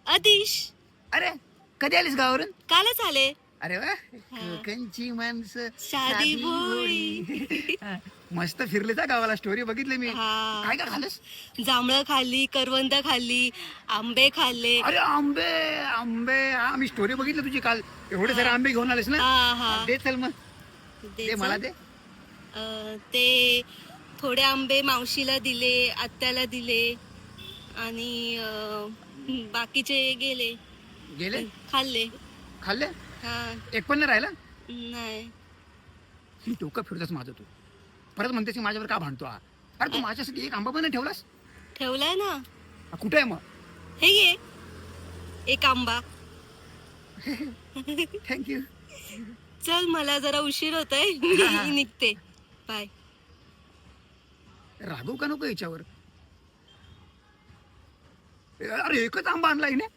आदिश. अरे कधी आलीस गावावरून? कालच आले. अरे वा, कोकणची माणसं साधी भोळी. हा, मस्त फिरले त्या गावाला. स्टोरी बघितली मी. हा. काय काय खाल्लंस? जांभळं खाल्ली, करवंद खाल्ली, आंबे खाल्ले. अरे आंबे आंबे, हा मी स्टोरी बघितली तुझी काल. एवढे सारे आंबे घेऊन आलेस ना. हा हा. दे चल मग, दे दे मला चल. दे. ते थोडे आंबे मावशीला दिले, आत्याला दिले आणि बाकीचे गेले. गेले खाल्ले. खाल्ले. हा. एक पण नाही राहिला. नाही. डोकं फिरतच माझं. तू परत म्हणतेस की माझ्यावर का भांडतो हा? अरे तू माझ्यासाठी एक आंबा पण नाही ठेवलास. ठेवलाय ना. कुठे आहे मग? हे घे एक आंबा. थँक्यू. चल, मला जरा उशीर होतोय. हा, हा. मी निघते. बाय. रागव का नको याच्यावर? अरे एकच आंबा आणला हिने.